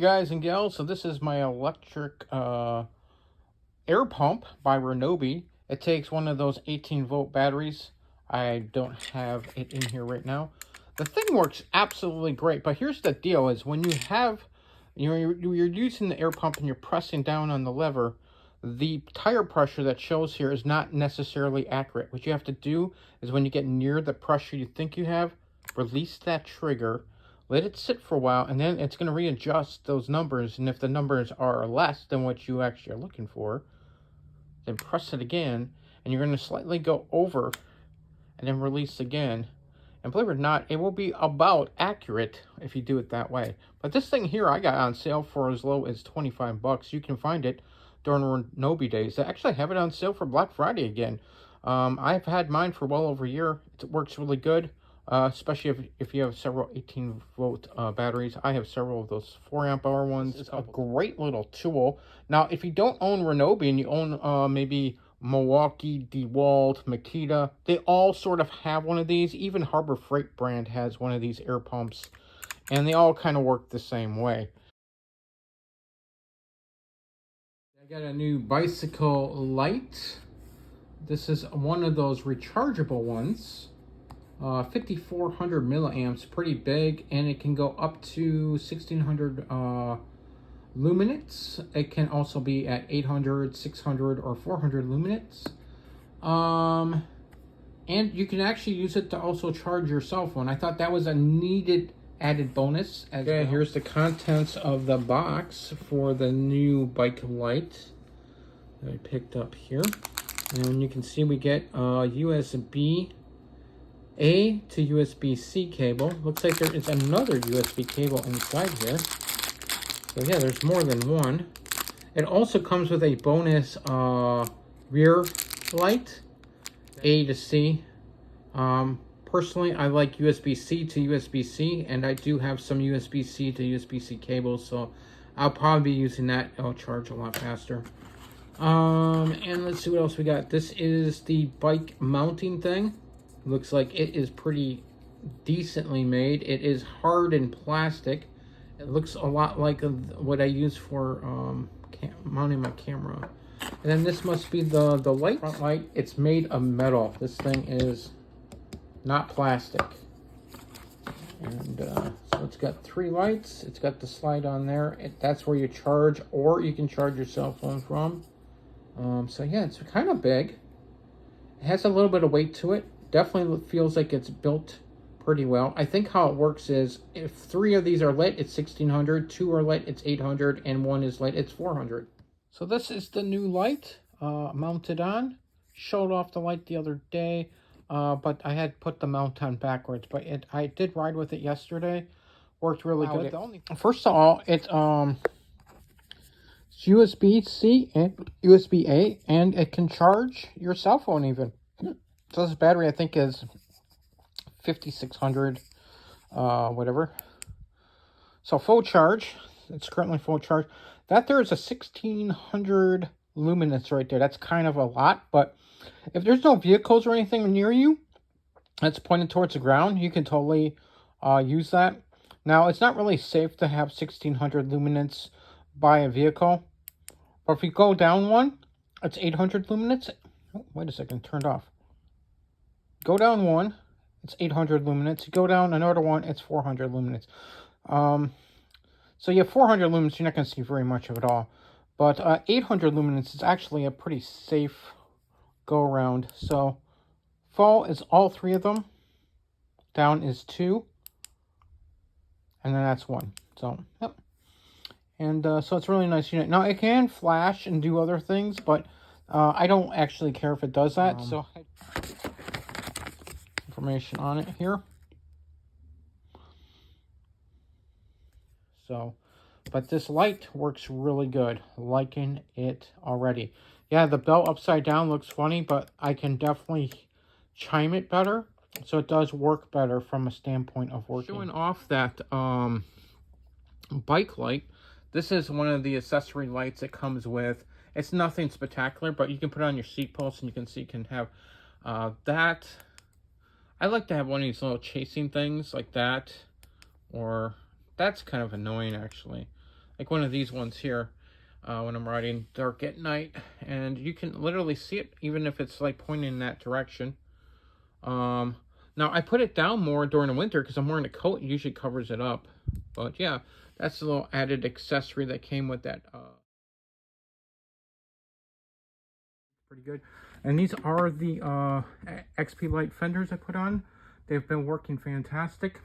guys and gals, so this is my electric air pump by Ryobi. It takes one of those 18-volt batteries. I don't have it in here right now. The thing works absolutely great, but here's the deal: is when you have, you're using the air pump and you're pressing down on the lever, the tire pressure that shows here is not necessarily accurate. What you have to do is when you get near the pressure you think you have, release that trigger. Let it sit for a while, and then it's going to readjust those numbers. And if the numbers are less than what you actually are looking for, then press it again, and you're going to slightly go over, and then release again. And believe it or not, it will be about accurate if you do it that way. But this thing here I got on sale for as low as 25 bucks. You can find it during Ryobi days. They actually have it on sale for Black Friday again. I've had mine for well over a year. It works really good. Especially if you have several 18-volt batteries. I have several of those 4-amp-hour ones. It's a great little tool. Now, if you don't own Ryobi and you own maybe Milwaukee, DeWalt, Makita, they all sort of have one of these. Even Harbor Freight brand has one of these air pumps, and they all kind of work the same way. I got a new bicycle light. This is one of those rechargeable ones. 5400 milliamps, pretty big, and it can go up to 1600 luminance. It can also be at 800, 600, or 400 luminance. And you can actually use it to also charge your cell phone. I thought that was a needed added bonus as well. Here's the contents of the box for the new bike light that I picked up here. And you can see we get USB A to USB-C cable. Looks like there is another USB cable inside here. So yeah, there's more than one. It also comes with a bonus rear light, A to C. Personally, I like USB-C to USB-C, and I do have some USB-C to USB-C cables, so I'll probably be using that. It'll charge a lot faster. And let's see what else we got. This is the bike mounting thing. Looks like it is pretty decently made. It is hard and plastic. It looks a lot like what I use for mounting my camera. And then this must be the light. Front light. It's made of metal. This thing is not plastic. And so it's got 3 lights. It's got the slide on there. That's where you charge, or you can charge your cell phone from. So yeah, it's kind of big. It has a little bit of weight to it. Definitely feels like it's built pretty well. I think how it works is if 3 of these are lit, it's 1600, 2 are lit, it's 800, and 1 is lit, it's 400. So this is the new light mounted on. Showed off the light the other day, but I had put the mount on backwards. But I did ride with it yesterday. Worked really good. First of all, it's USB-C and USB-A, and it can charge your cell phone even. So this battery, I think, is 5600, whatever. So full charge. It's currently full charge. That there is a 1600 luminance right there. That's kind of a lot, but if there's no vehicles or anything near you that's pointed towards the ground, you can totally use that. Now, it's not really safe to have 1600 luminance by a vehicle, but if you go down one, it's 800 luminance. Oh, wait a second, turned off. Go down one, it's 800 luminance. You go down another one, it's 400 luminance. So you have 400 luminance, you're not going to see very much of it all. But 800 luminance is actually a pretty safe go-around. So full is all 3 of them. Down is 2. And then that's 1. So, yep. And so it's a really nice unit. Now, it can flash and do other things, but I don't actually care if it does that. So information on it here. So, but this light works really good. Liking it already. Yeah, the bell upside down looks funny, but I can definitely chime it better. So it does work better from a standpoint of working. Showing off that bike light. This is one of the accessory lights it comes with. It's nothing spectacular, but you can put it on your seat post, and you can see you can have that. I like to have one of these little chasing things like that, or that's kind of annoying actually. like one of these ones here, when I'm riding dark at night, and you can literally see it even if it's like pointing in that direction. Now I put it down more during the winter because I'm wearing a coat. It usually covers it up, but yeah, that's a little added accessory that came with that. Pretty good. And these are the XP Lite fenders I put on. They've been working fantastic.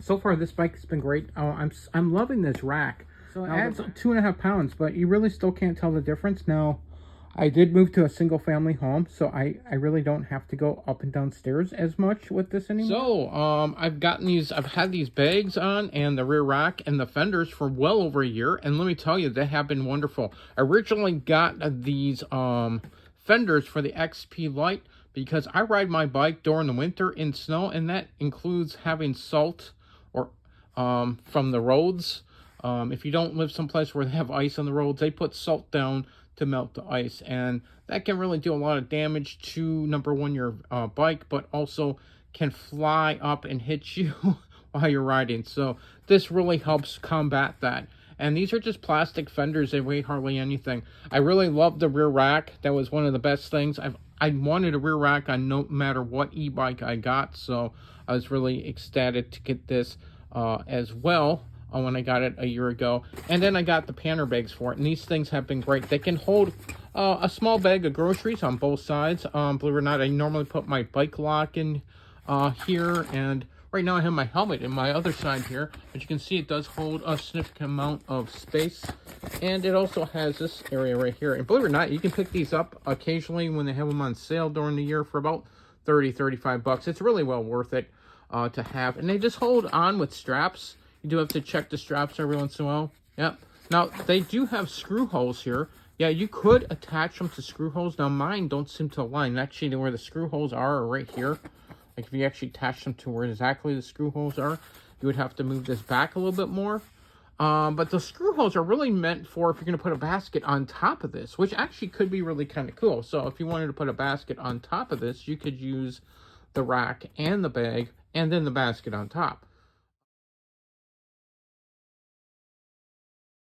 So far, this bike has been great. I'm loving this rack. So it adds 2.5 pounds, but you really still can't tell the difference. Now, I did move to a single family home, so I really don't have to go up and down stairs as much with this anymore. So, I've had these bags on and the rear rack and the fenders for well over a year, and let me tell you, they have been wonderful. I originally got these fenders for the XP Lite because I ride my bike during the winter in snow, and that includes having salt or from the roads. If you don't live someplace where they have ice on the roads, they put salt down to melt the ice, and that can really do a lot of damage to, number one, your bike, but also can fly up and hit you while you're riding. So this really helps combat that. And these are just plastic fenders. They weigh hardly anything. I really love the rear rack. That was one of the best things. I wanted a rear rack on no matter what e-bike I got, so I was really ecstatic to get this as well when I got it a year ago. And then I got the Pannier bags for it, and these things have been great. They can hold a small bag of groceries on both sides. Believe it or not, I normally put my bike lock in here, and right now I have my helmet in my other side here. But you can see it does hold a significant amount of space, and it also has this area right here. And believe it or not, you can pick these up occasionally when they have them on sale during the year for about 30-35 bucks. It's really well worth it to have, and they just hold on with straps. You do have to check the straps every once in a while. Yep. Now, they do have screw holes here. Yeah, you could attach them to screw holes. Now, mine don't seem to align. Actually, where the screw holes are right here. Like, if you actually attach them to where exactly the screw holes are, you would have to move this back a little bit more. But the screw holes are really meant for if you're going to put a basket on top of this, which actually could be really kind of cool. So, if you wanted to put a basket on top of this, you could use the rack and the bag and then the basket on top.